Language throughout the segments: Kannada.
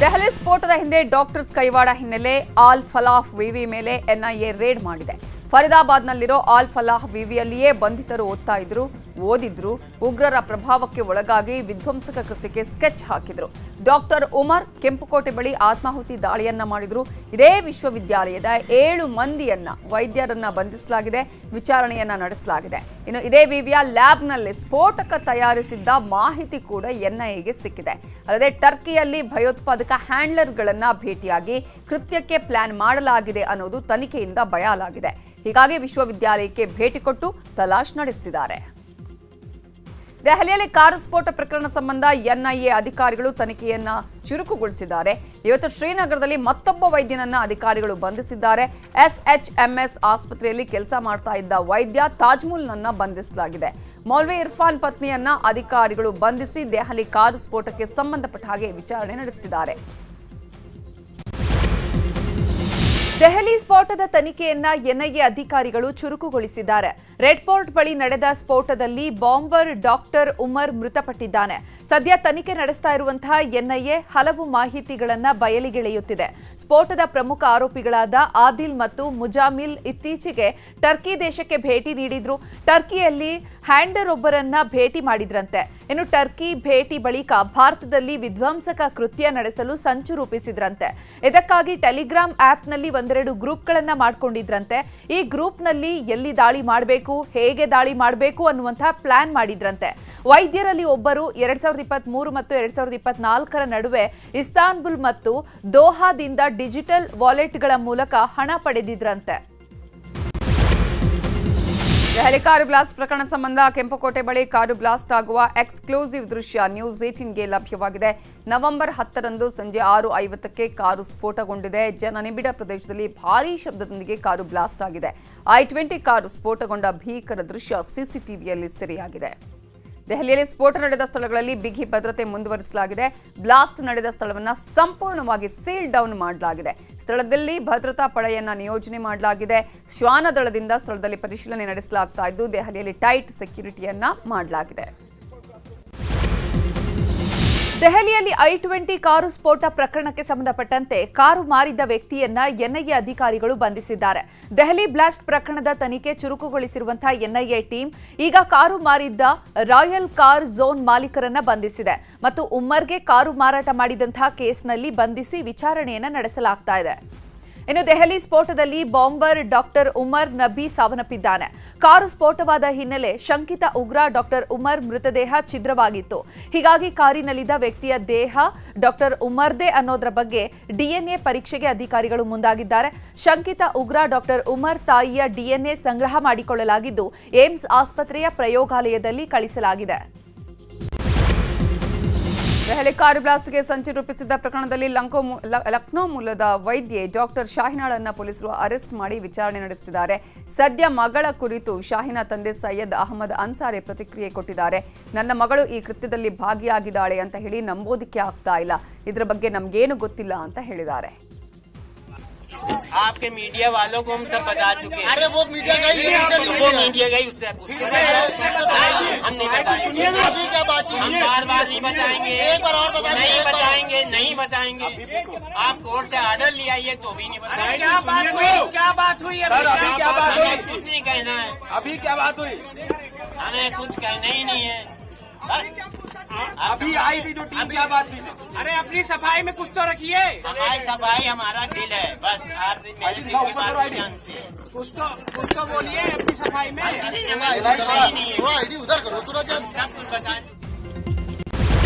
ದೆಹಲಿ ಸ್ಫೋಟದ ಹಿಂದೆ ಡಾಕ್ಟರ್ಸ್ ಕೈವಾಡ ಹಿನ್ನೆಲೆ ಆಲ್ ಫಲಾಹ್ ವಿವಿ ಮೇಲೆ ಎನ್ಐಎ ರೇಡ್ ಮಾಡಿದೆ. ಫರೀದಾಬಾದ್ನಲ್ಲಿರೋ ಆಲ್ ಫಲಾಹ್ ವಿವಿಯಲ್ಲಿಯೇ ಬಂಧಿತರು ಓದಿದ್ರು. ಉಗ್ರರ ಪ್ರಭಾವಕ್ಕೆ ಒಳಗಾಗಿ ವಿಧ್ವಂಸಕ ಕೃತ್ಯಕ್ಕೆ ಸ್ಕೆಚ್ ಹಾಕಿದ್ರು. ಡಾಕ್ಟರ್ ಉಮರ್ ಕೆಂಪುಕೋಟೆ ಬಳಿ ಆತ್ಮಾಹುತಿ ದಾಳಿಯನ್ನ ಮಾಡಿದ್ರು. ಇದೇ ವಿಶ್ವವಿದ್ಯಾಲಯದ 7 ಮಂದಿಯನ್ನ ವೈದ್ಯರನ್ನ ಬಂಧಿಸಲಾಗಿದೆ, ವಿಚಾರಣೆಯನ್ನ ನಡೆಸಲಾಗಿದೆ. ಇನ್ನು ಇದೇ ವಿವಿಯ ಲ್ಯಾಬ್ನಲ್ಲಿ ಸ್ಫೋಟಕ ತಯಾರಿಸಿದ್ದ ಮಾಹಿತಿ ಕೂಡ ಎನ್ಐಎಗೆ ಸಿಕ್ಕಿದೆ. ಅಲ್ಲದೆ ಟರ್ಕಿಯಲ್ಲಿ ಭಯೋತ್ಪಾದಕ ಹ್ಯಾಂಡ್ಲರ್ಗಳನ್ನ ಭೇಟಿಯಾಗಿ ಕೃತ್ಯಕ್ಕೆ ಪ್ಲಾನ್ ಮಾಡಲಾಗಿದೆ ಅನ್ನೋದು ತನಿಖೆಯಿಂದ ಬಯಲಾಗಿದೆ. ಹೀಗಾಗಿ ವಿಶ್ವವಿದ್ಯಾಲಯಕ್ಕೆ ಭೇಟಿ ಕೊಟ್ಟು ತಲಾಶ್ ನಡೆಸುತ್ತಿದ್ದಾರೆ. ದೆಹಲಿಯಲ್ಲಿ ಕಾರು ಸ್ಫೋಟ ಪ್ರಕರಣ ಸಂಬಂಧ ಎನ್ಐಎ ಅಧಿಕಾರಿಗಳು ತನಿಖೆಯನ್ನ ಚುರುಕುಗೊಳಿಸಿದ್ದಾರೆ. ಇವತ್ತು ಶ್ರೀನಗರದಲ್ಲಿ ಮತ್ತೊಬ್ಬ ವೈದ್ಯನನ್ನ ಅಧಿಕಾರಿಗಳು ಬಂಧಿಸಿದ್ದಾರೆ. SHMS ಆಸ್ಪತ್ರೆಯಲ್ಲಿ ಕೆಲಸ ಮಾಡ್ತಾ ಇದ್ದ ವೈದ್ಯ ತಾಜ್ಮುಲ್ನನ್ನ ಬಂಧಿಸಲಾಗಿದೆ. ಮೌಲ್ವಿ ಇರ್ಫಾನ್ ಪತ್ನಿಯನ್ನ ಅಧಿಕಾರಿಗಳು ಬಂಧಿಸಿ ದೆಹಲಿ ಕಾರು ಸ್ಫೋಟಕ್ಕೆ ಸಂಬಂಧಪಟ್ಟ ಹಾಗೆ ವಿಚಾರಣೆ ನಡೆಸುತ್ತಿದ್ದಾರೆ. ದೆಹಲಿ ಸ್ಫೋಟದ ತನಿಖೆಯನ್ನ ಎನ್ಐಎ ಅಧಿಕಾರಿಗಳು ಚುರುಕುಗೊಳಿಸಿದ್ದಾರೆ. ರೆಡ್ ಫೋರ್ಟ್ ಬಳಿ ನಡೆದ ಸ್ಫೋಟದಲ್ಲಿ ಬಾಂಬರ್ ಡಾಕ್ಟರ್ ಉಮರ್ ಮೃತಪಟ್ಟಿದ್ದಾನೆ. ಸದ್ಯ ತನಿಖೆ ನಡೆಸ್ತಾ ಇರುವಂತಹ ಎನ್ಐಎ ಹಲವು ಮಾಹಿತಿಗಳನ್ನ ಬಯಲಿಗೆಳೆಯುತ್ತಿದೆ. ಸ್ಫೋಟದ ಪ್ರಮುಖ ಆರೋಪಿಗಳಾದ ಆದಿಲ್ ಮತ್ತು ಮುಜಾಮಿಲ್ ಇತ್ತೀಚೆಗೆ ಟರ್ಕಿ ದೇಶಕ್ಕೆ ಭೇಟಿ ನೀಡಿದ್ರು. ಟರ್ಕಿಯಲ್ಲಿ ಹ್ಯಾಂಡರ್ ಒಬ್ಬರನ್ನ ಭೇಟಿ ಮಾಡಿದ್ರಂತೆ. ಇನ್ನು ಟರ್ಕಿ ಭೇಟಿ ಬಳಿಕ ಭಾರತದಲ್ಲಿ ವಿಧ್ವಂಸಕ ಕೃತ್ಯ ನಡೆಸಲು ಸಂಚು ರೂಪಿಸಿದ್ರಂತೆ. ಇದಕ್ಕಾಗಿ ಟೆಲಿಗ್ರಾಮ್ ಆಪ್ನಲ್ಲಿ ಒಂದೆರಡು ಗ್ರೂಪ್ಗಳನ್ನ ಮಾಡ್ಕೊಂಡಿದ್ರಂತೆ. ಈ ಗ್ರೂಪ್ನಲ್ಲಿ ಎಲ್ಲಿ ದಾಳಿ ಮಾಡಬೇಕು, ಹೇಗೆ ದಾಳಿ ಮಾಡಬೇಕು ಅನ್ನುವಂತಹ ಪ್ಲಾನ್ ಮಾಡಿದ್ರಂತೆ. ವೈದ್ಯರಲ್ಲಿ ಒಬ್ಬರು 2023 ಮತ್ತು 2024 ನಡುವೆ ಇಸ್ತಾನ್ಬುಲ್ ಮತ್ತು ದೋಹಾದಿಂದ ಡಿಜಿಟಲ್ ವಾಲೆಟ್ಗಳ ಮೂಲಕ ಹಣ ಪಡೆದಿದ್ರಂತೆ. ದೆಹಲಿ ಕಾರು ಬ್ಲಾಸ್ಟ್ ಪ್ರಕರಣ ಸಂಬಂಧ ಕೆಂಪುಕೋಟೆ ಬಳಿ ಕಾರು ಬ್ಲಾಸ್ಟ್ ಆಗುವ ಎಕ್ಸ್ಕ್ಲೂಸಿವ್ ದೃಶ್ಯ ನ್ಯೂಸ್ 18ಗೆ ಲಭ್ಯವಾಗಿದೆ. ನವೆಂಬರ್ 10ರಂದು ಸಂಜೆ 6:50ಕ್ಕೆ ಕಾರು ಸ್ಫೋಟಗೊಂಡಿದೆ. ಜನನಿಬಿಡ ಪ್ರದೇಶದಲ್ಲಿ ಭಾರೀ ಶಬ್ದದೊಂದಿಗೆ ಕಾರು ಬ್ಲಾಸ್ಟ್ ಆಗಿದೆ. I-20 ಕಾರು ಸ್ಫೋಟಗೊಂಡ ಭೀಕರ ದೃಶ್ಯ ಸಿಸಿಟಿವಿಯಲ್ಲಿ ಸೆರೆಯಾಗಿದೆ. ದೆಹಲಿಯಲ್ಲಿ ಸ್ಫೋಟ ನಡೆದ ಸ್ಥಳಗಳಲ್ಲಿ ಬಿಗಿ ಭದ್ರತೆ ಮುಂದುವರಿಸಲಾಗಿದೆ. ಬ್ಲಾಸ್ಟ್ ನಡೆದ ಸ್ಥಳವನ್ನು ಸಂಪೂರ್ಣವಾಗಿ ಸೀಲ್ ಡೌನ್ ಮಾಡಲಾಗಿದೆ. ಸ್ಥಳದಲ್ಲಿ ಭದ್ರತಾ ಪಡೆಯನ್ನ ನಿಯೋಜನೆ ಮಾಡಲಾಗಿದೆ. ಶ್ವಾನ ದಳದಿಂದ ಸ್ಥಳದಲ್ಲಿ ಪರಿಶೀಲನೆ ನಡೆಸಲಾಗ್ತಾ ಇದ್ದು ದೆಹಲಿಯಲ್ಲಿ ಟೈಟ್ ಸೆಕ್ಯೂರಿಟಿಯನ್ನ ಮಾಡಲಾಗಿದೆ. ದೆಹಲಿಯಲ್ಲಿ I-20 ಕಾರು ಸ್ಫೋಟ ಪ್ರಕರಣಕ್ಕೆ ಸಂಬಂಧಪಟ್ಟಂತೆ ಕಾರು ಮಾರಿದ್ದ ವ್ಯಕ್ತಿಯನ್ನ ಎನ್ಐಎ ಅಧಿಕಾರಿಗಳು ಬಂಧಿಸಿದ್ದಾರೆ. ದೆಹಲಿ ಬ್ಲಾಸ್ಟ್ ಪ್ರಕರಣದ ತನಿಖೆ ಚುರುಕುಗೊಳಿಸಿರುವಂತಹ ಎನ್ಐಎ ಟೀಮ್ ಈಗ ಕಾರು ಮಾರಿದ್ದ ರಾಯಲ್ ಕಾರ್ ಝೋನ್ ಮಾಲೀಕರನ್ನ ಬಂಧಿಸಿದೆ ಮತ್ತು ಉಮ್ಮರ್ಗೆ ಕಾರು ಮಾರಾಟ ಮಾಡಿದಂತಹ ಕೇಸ್ನಲ್ಲಿ ಬಂಧಿಸಿ ವಿಚಾರಣೆಯನ್ನ ನಡೆಸಲಾಗ್ತಾ ಇದೆ. ಇನ್ನು ದೆಹಲಿ ಸ್ಫೋಟದಲ್ಲಿ ಬಾಂಬರ್ ಡಾಕ್ಟರ್ ಉಮರ್ ನಬಿ ಸಾವನ್ನಪ್ಪಿದ್ದಾನೆ. ಕಾರು ಸ್ಫೋಟವಾದ ಹಿನ್ನೆಲೆ ಶಂಕಿತ ಉಗ್ರ ಡಾಕ್ಟರ್ ಉಮರ್ ಮೃತದೇಹ ಛಿದ್ರವಾಗಿತ್ತು. ಹೀಗಾಗಿ ಕಾರಿನಲ್ಲಿದ್ದ ವ್ಯಕ್ತಿಯ ದೇಹ ಡಾಕ್ಟರ್ ಉಮರ್ದೇ ಅನ್ನೋದರ ಬಗ್ಗೆ DNA ಪರೀಕ್ಷೆಗೆ ಅಧಿಕಾರಿಗಳು ಮುಂದಾಗಿದ್ದಾರೆ. ಶಂಕಿತ ಉಗ್ರ ಡಾಕ್ಟರ್ ಉಮರ್ ತಾಯಿಯ DNA ಸಂಗ್ರಹ ಮಾಡಿಕೊಳ್ಳಲಾಗಿದ್ದು ಏಮ್ಸ್ ಆಸ್ಪತ್ರೆಯ ಪ್ರಯೋಗಾಲಯದಲ್ಲಿ ಕಳಿಸಲಾಗಿದೆ. ದೆಹಲಿ ಕಾರು ಬ್ಲಾಸ್ಟ್ಗೆ ಸಂಚು ರೂಪಿಸಿದ್ದ ಪ್ರಕರಣದಲ್ಲಿ ಲಕ್ನೋ ಮೂಲದ ವೈದ್ಯೆ ಡಾಕ್ಟರ್ ಶಾಹಿನಾಳನ್ನ ಪೊಲೀಸರು ಅರೆಸ್ಟ್ ಮಾಡಿ ವಿಚಾರಣೆ ನಡೆಸುತ್ತಿದ್ದಾರೆ. ಸದ್ಯ ಮಗಳ ಕುರಿತು ಶಾಹಿನಾ ತಂದೆ ಸೈಯದ್ ಅಹಮದ್ ಅನ್ಸಾರಿ ಪ್ರತಿಕ್ರಿಯೆ ಕೊಟ್ಟಿದ್ದಾರೆ. ನನ್ನ ಮಗಳು ಈ ಕೃತ್ಯದಲ್ಲಿ ಭಾಗಿಯಾಗಿದ್ದಾಳೆ ಅಂತ ಹೇಳಿ ನಂಬೋದಿಕ್ಕೆ ಆಗ್ತಾ ಇಲ್ಲ. ಇದರ ಬಗ್ಗೆ ನಮಗೇನು ಗೊತ್ತಿಲ್ಲ ಅಂತ ಹೇಳಿದ್ದಾರೆ. आपके मीडिया वालों को हम सब बता चुके हैं। अरे वो मीडिया गई, वो मीडिया गई उससे हम नहीं बताएंगे। हम बार नहीं बताएंगे, नहीं बताएंगे। आप कोर्ट से ऑर्डर ले आइए तो भी नहीं बताएंगे। क्या बात हुई? हमें कुछ नहीं कहना है। अभी क्या बात हुई? हमें कुछ कहना ही नहीं है। अभी आई थी जो टीम, क्या बात हुई? अरे अपनी सफाई में कुछ तो रखिए। हमारी सफाई हमारा दिल है, बस आप मेरे दिल की बात नहीं जानते हैं। कुछ तो बोलिए अपनी सफाई में। उधर करो थोड़ा, सब कुछ बताएं।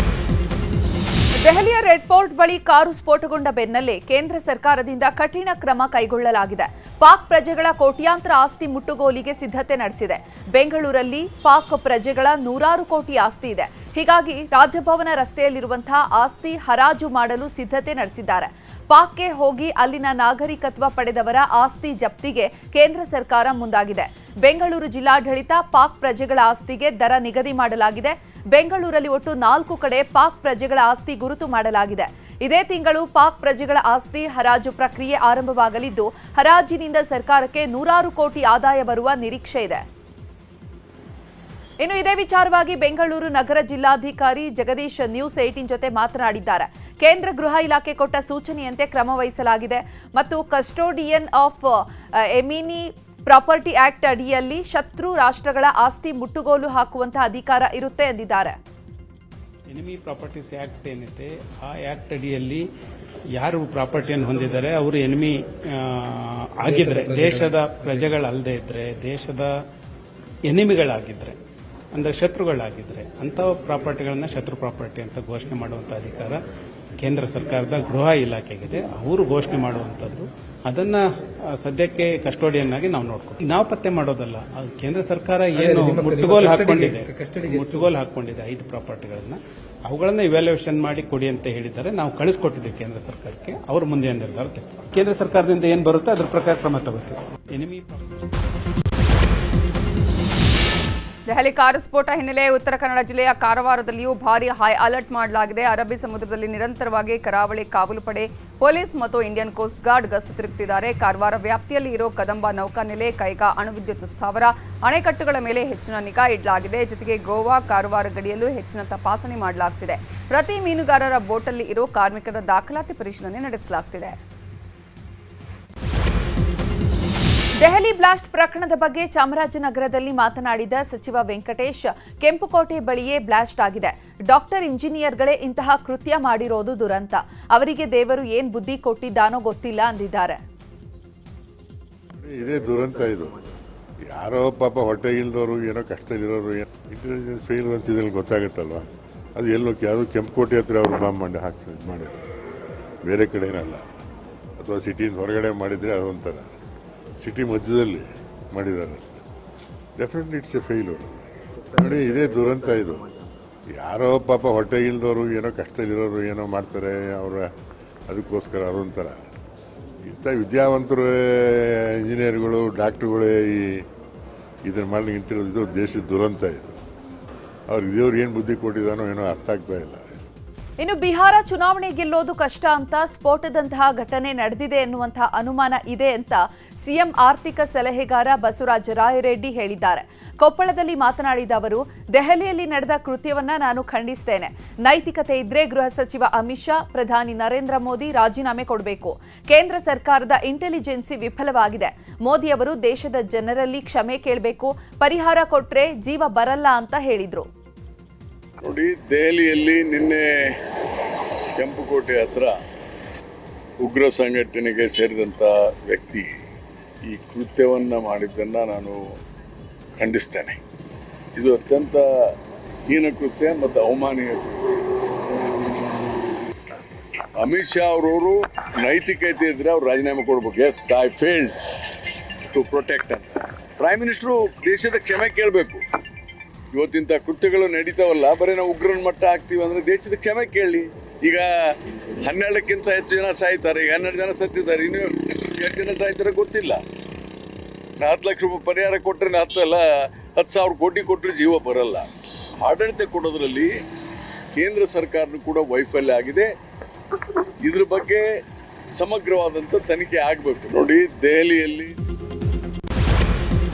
ದೆಹಲಿಯ ರೆಡ್ ಫೋರ್ಟ್ ಬಳಿ ಕಾರು ಸ್ಫೋಟಗೊಂಡ ಬೆನ್ನಲ್ಲೇ ಕೇಂದ್ರ ಸರ್ಕಾರದಿಂದ ಕಠಿಣ ಕ್ರಮ ಕೈಗೊಳ್ಳಲಾಗಿದೆ. ಪಾಕ್ ಪ್ರಜೆಗಳ ಕೋಟ್ಯಾಂತರ ಆಸ್ತಿ ಮುಟ್ಟುಗೋಲಿಗೆ ಸಿದ್ಧತೆ ನಡೆಸಿದೆ. ಬೆಂಗಳೂರಲ್ಲಿ ಪಾಕ್ ಪ್ರಜೆಗಳ 100 ಕೋಟಿ ಆಸ್ತಿ ಇದೆ. ಹೀಗಾಗಿ ರಾಜಭವನ ರಸ್ತೆಯಲ್ಲಿರುವಂತಹ ಆಸ್ತಿ ಹರಾಜು ಮಾಡಲು ಸಿದ್ಧತೆ ನಡೆಸಿದ್ದಾರೆ. ಪಾಕ್ಗೆ ಹೋಗಿ ಅಲ್ಲಿನ ನಾಗರಿಕತ್ವ ಪಡೆದವರ ಆಸ್ತಿ ಜಪ್ತಿಗೆ ಕೇಂದ್ರ ಸರ್ಕಾರ ಮುಂದಾಗಿದೆ. ಬೆಂಗಳೂರು ಜಿಲ್ಲಾಡಳಿತ ಪಾಕ್ ಪ್ರಜೆಗಳ ಆಸ್ತಿಗೆ ದರ ನಿಗದಿ ಮಾಡಲಾಗಿದೆ. ಬೆಂಗಳೂರಲ್ಲಿ ಒಟ್ಟು 4 ಕಡೆ ಪಾಕ್ ಪ್ರಜೆಗಳ ಆಸ್ತಿ ಗುರುತು ಮಾಡಲಾಗಿದೆ. ಇದೇ ತಿಂಗಳು ಪಾಕ್ ಪ್ರಜೆಗಳ ಆಸ್ತಿ ಹರಾಜು ಪ್ರಕ್ರಿಯೆ ಆರಂಭವಾಗಲಿದ್ದು ಹರಾಜಿನಿಂದ ಸರ್ಕಾರಕ್ಕೆ 100 ಕೋಟಿ ಆದಾಯ ಬರುವ ನಿರೀಕ್ಷೆ ಇದೆ. ಇನ್ನು ಇದೇ ವಿಚಾರವಾಗಿ ಬೆಂಗಳೂರು ನಗರ ಜಿಲ್ಲಾಧಿಕಾರಿ ಜಗದೀಶ್ ನ್ಯೂಸ್ 18 ಜೊತೆ ಮಾತನಾಡಿದ್ದಾರೆ. ಕೇಂದ್ರ ಗೃಹ ಇಲಾಖೆ ಕೊಟ್ಟ ಸೂಚನೆಯಂತೆ ಕ್ರಮ ವಹಿಸಲಾಗಿದೆ ಮತ್ತು ಕಸ್ಟೋಡಿಯನ್ ಆಫ್ ಎಮಿನಿ ಪ್ರಾಪರ್ಟಿ ಆಕ್ಟ್ ಅಡಿಯಲ್ಲಿ ಶತ್ರು ರಾಷ್ಟ್ರಗಳ ಆಸ್ತಿ ಮುಟ್ಟುಗೋಲು ಹಾಕುವಂತಹ ಅಧಿಕಾರ ಇರುತ್ತೆ ಎಂದಿದ್ದಾರೆ. ಎನಿಮಿ ಪ್ರಾಪರ್ಟೀಸ್ ಆಕ್ಟ್ ಏನಿದೆ ಆ ಆಕ್ಟ್ ಅಡಿಯಲ್ಲಿ ಯಾರು ಪ್ರಾಪರ್ಟಿಯನ್ನು ಹೊಂದಿದ್ದಾರೆ ಅವರು ಎನಿಮಿ ಆಗಿದ್ರೆ, ದೇಶದ ಪ್ರಜೆಗಳಲ್ಲದೆ ಇದ್ರೆ, ದೇಶದ ಎನಿಮಿಗಳಾಗಿದ್ರೆ ಅಂದರೆ ಶತ್ರುಗಳಾಗಿದ್ರೆ ಅಂಥ ಪ್ರಾಪರ್ಟಿಗಳನ್ನ ಶತ್ರು ಪ್ರಾಪರ್ಟಿ ಅಂತ ಘೋಷಣೆ ಮಾಡುವಂಥ ಅಧಿಕಾರ ಕೇಂದ್ರ ಸರ್ಕಾರದ ಗೃಹ ಇಲಾಖೆಗಿದೆ. ಅವರು ಘೋಷಣೆ ಮಾಡುವಂಥದ್ದು ಅದನ್ನ ಸದ್ಯಕ್ಕೆ ಕಸ್ಟೋಡಿಯನ್ ಆಗಿ ನಾವು ನೋಡ್ತೀವಿ. ನಾವು ಪತ್ತೆ ಮಾಡೋದಲ್ಲ. ಕೇಂದ್ರ ಸರ್ಕಾರ ಏನು ಮುಟ್ಟುಗೋಲು ಹಾಕೊಂಡಿದೆ 5 ಪ್ರಾಪರ್ಟಿಗಳನ್ನ, ಅವುಗಳನ್ನ ಇವ್ಯಾಲ್ಯೂಯೇಷನ್ ಮಾಡಿ ಕೊಡಿ ಅಂತ ಹೇಳಿದ್ದಾರೆ. ನಾವು ಕಳಿಸ್ಕೊಟ್ಟಿದ್ದೀವಿ ಕೇಂದ್ರ ಸರ್ಕಾರಕ್ಕೆ. ಅವರು ಮುಂದೆ ನಿರ್ಧಾರ ತೆಗೆದುಕೊಳ್ಳಿ. ಕೇಂದ್ರ ಸರ್ಕಾರದಿಂದ ಏನು ಬರುತ್ತೆ ಅದರ ಪ್ರಕಾರ ಕ್ರಮ ತಗೋತೀವಿ. ದೆಹಲಿ ಕಾರು ಸ್ಫೋಟ ಹಿನ್ನೆಲೆ ಉತ್ತರ ಕನ್ನಡ ಜಿಲ್ಲೆಯ ಕಾರವಾರದಲ್ಲಿಯೂ ಭಾರೀ ಹೈ ಅಲರ್ಟ್ ಮಾಡಲಾಗಿದೆ. ಅರಬ್ಬಿ ಸಮುದ್ರದಲ್ಲಿ ನಿರಂತರವಾಗಿ ಕರಾವಳಿ ಕಾವಲು ಪಡೆ, ಪೊಲೀಸ್ ಮತ್ತು ಇಂಡಿಯನ್ ಕೋಸ್ಟ್ ಗಾರ್ಡ್ ಗಸ್ತು ತಿರುಗುತ್ತಿದ್ದಾರೆ. ಕಾರವಾರ ವ್ಯಾಪ್ತಿಯಲ್ಲಿ ಇರೋ ಕದಂಬ ನೌಕಾನೆಲೆ, ಕೈಗಾ ಅಣುವಿದ್ಯುತ್ ಸ್ಥಾವರ, ಅಣೆಕಟ್ಟುಗಳ ಮೇಲೆ ಹೆಚ್ಚಿನ ನಿಗಾ ಇಡಲಾಗಿದೆ. ಜೊತೆಗೆ ಗೋವಾ ಕಾರವಾರ ಗಡಿಯಲ್ಲೂ ಹೆಚ್ಚಿನ ತಪಾಸಣೆ ಮಾಡಲಾಗುತ್ತಿದೆ. ಪ್ರತಿ ಮೀನುಗಾರರ ಬೋಟಲ್ಲಿ ಇರೋ ಕಾರ್ಮಿಕರ ದಾಖಲಾತಿ ಪರಿಶೀಲನೆ ನಡೆಸಲಾಗುತ್ತಿದೆ. ದೆಹಲಿ ಬ್ಲಾಸ್ಟ್ ಪ್ರಕರಣದ ಬಗ್ಗೆ ಚಾಮರಾಜನಗರದಲ್ಲಿ ಮಾತನಾಡಿದ ಸಚಿವ ವೆಂಕಟೇಶ್, ಕೆಂಪುಕೋಟೆ ಬಳಿಯೇ ಬ್ಲಾಸ್ಟ್ ಆಗಿದೆ. ಡಾಕ್ಟರ್ ಇಂಜಿನಿಯರ್ಗಳೇ ಇಂತಹ ಕೃತ್ಯ ಮಾಡಿರೋದು ದುರಂತ. ಅವರಿಗೆ ದೇವರು ಏನ್ ಬುದ್ಧಿ ಕೊಟ್ಟಿದ್ದಾನೋ ಗೊತ್ತಿಲ್ಲ ಅಂದಿದ್ದಾರೆ. ಇದೇ ದುರಂತ ಇದು. ಯಾರೋ ಪಾಪ ಹೊಟ್ಟೆಗಿಲ್ದವರು, ಏನೋ ಕಷ್ಟದಲ್ಲಿರೋರು, ಇಂಟೆಲಿಜೆನ್ಸ್ ಫೇಲ್ ಅಂತಿದ್ರಲ್ಲಿ ಗೊತ್ತಾಗುತ್ತಲ್ವ. ಅದು ಎಲ್ಲೋಕೆ, ಅದು ಕೆಂಪುಕೋಟೆ ಹತ್ರ ಅವರು ಬಾಂಬ್ ಮಾಡಿ ಮಾಡಿದ್ರು, ಬೇರೆ ಕಡೆ ಏನಲ್ಲ. ಅಥವಾ ಸಿಟಿಯಿಂದ ಹೊರಗಡೆ ಮಾಡಿದರೆ ಅದೊಂಥರ, ಸಿಟಿ ಮಧ್ಯದಲ್ಲಿ ಮಾಡಿದ್ದಾರೆ. Definitely it's A failure. ನೋಡಿ, ಇದೇ ದುರಂತ ಇದು. ಯಾರೋ ಪಾಪ ಹೊಟ್ಟೆಗಿಲ್ದವರು, ಏನೋ ಕಷ್ಟದಲ್ಲಿರೋರು ಏನೋ ಮಾಡ್ತಾರೆ ಅವರ, ಅದಕ್ಕೋಸ್ಕರ ಅದೊಂಥರ. ಇಂಥ ವಿದ್ಯಾವಂತರು, ಇಂಜಿನಿಯರ್ಗಳು, ಡಾಕ್ಟ್ರುಗಳೇ ಇದನ್ನು ಮಾಡ್ಲಿಕ್ಕೆ ನಿಂತಿರೋದು. ಇದು ದೇಶದ ದುರಂತ ಇದು. ದೇವ್ರು ಏನು ಬುದ್ಧಿ ಕೊಟ್ಟಿದ್ದಾನೋ ಏನೋ ಅರ್ಥ ಆಗ್ತಾ ಇಲ್ಲ. ಇನ್ನು ಬಿಹಾರ ಚುನಾವಣೆ ಗೆಲ್ಲೋದು ಕಷ್ಟ ಅಂತ, ಸ್ಫೋಟದಂತಹ ಘಟನೆ ನಡೆದಿದೆ ಎನ್ನುವಂತಹ ಅನುಮಾನ ಇದೆ ಅಂತ ಸಿಎಂ ಆರ್ಥಿಕ ಸಲಹೆಗಾರ ಬಸವರಾಜ ರಾಯರೆಡ್ಡಿ ಹೇಳಿದ್ದಾರೆ. ಕೊಪ್ಪಳದಲ್ಲಿ ಮಾತನಾಡಿದ ಅವರು, ದೆಹಲಿಯಲ್ಲಿ ನಡೆದ ಕೃತ್ಯವನ್ನ ನಾನು ಖಂಡಿಸ್ತೇನೆ. ನೈತಿಕತೆ ಇದ್ರೆ ಗೃಹ ಸಚಿವ ಅಮಿತ್ ಶಾ, ಪ್ರಧಾನಿ ನರೇಂದ್ರ ಮೋದಿ ರಾಜೀನಾಮೆ ಕೊಡಬೇಕು. ಕೇಂದ್ರ ಸರ್ಕಾರದ ಇಂಟೆಲಿಜೆನ್ಸಿ ವಿಫಲವಾಗಿದೆ. ಮೋದಿ ಅವರು ದೇಶದ ಜನರಲ್ಲಿ ಕ್ಷಮೆ ಕೇಳಬೇಕು. ಪರಿಹಾರ ಕೊಟ್ರೆ ಜೀವ ಬರಲ್ಲ ಅಂತ ಹೇಳಿದ್ರು. ನೋಡಿ, ದೆಹಲಿಯಲ್ಲಿ ನಿನ್ನೆ ಕೆಂಪುಕೋಟೆ ಹತ್ರ ಉಗ್ರ ಸಂಘಟನೆಗೆ ಸೇರಿದಂಥ ವ್ಯಕ್ತಿ ಈ ಕೃತ್ಯವನ್ನು ಮಾಡಿದ್ದನ್ನು ನಾನು ಖಂಡಿಸ್ತೇನೆ. ಇದು ಅತ್ಯಂತ ಹೀನ ಕೃತ್ಯ ಮತ್ತು ಅವಮಾನೀಯ ಕೃತ್ಯ. ಅಮಿತ್ ಶಾ ಅವರವರು ನೈತಿಕತೆ ಇದ್ದರೆ ಅವ್ರು ರಾಜೀನಾಮೆ ಕೊಡ್ಬೇಕು. Yes, I failed to protect ಅಂತ. ಪ್ರೈಮ್ ಮಿನಿಸ್ಟ್ರು ದೇಶದ ಕ್ಷಮೆ ಕೇಳಬೇಕು. ಇವತ್ತಿಂಥ ಕೃತ್ಯಗಳು ನಡೀತಾವಲ್ಲ, ಬರೀ ನಾವು ಉಗ್ರನ ಮಟ್ಟ ಹಾಕ್ತೀವಿ ಅಂದರೆ ದೇಶದ ಕ್ಷಮೆ ಕೇಳಿ. ಈಗ 12ಕ್ಕಿಂತ ಹೆಚ್ಚು ಜನ ಸಾಯ್ತಾರೆ, ಈಗ 12 ಜನ ಸತ್ತಿದ್ದಾರೆ, ಇನ್ನೂ 8 ಜನ ಸಾಯ್ತಾರೆ ಗೊತ್ತಿಲ್ಲ. 10 ಲಕ್ಷ ರೂಪಾಯಿ ಪರಿಹಾರ ಕೊಟ್ಟರೆ 10,000 ಕೋಟಿ ಕೊಟ್ಟರೆ ಜೀವ ಬರಲ್ಲ. ಆಡಳಿತ ಕೊಡೋದ್ರಲ್ಲಿ ಕೇಂದ್ರ ಸರ್ಕಾರನೂ ಕೂಡ ವೈಫಲ್ಯ ಆಗಿದೆ. ಇದ್ರ ಬಗ್ಗೆ ಸಮಗ್ರವಾದಂಥ ತನಿಖೆ ಆಗಬೇಕು. ನೋಡಿ, ದೆಹಲಿಯಲ್ಲಿ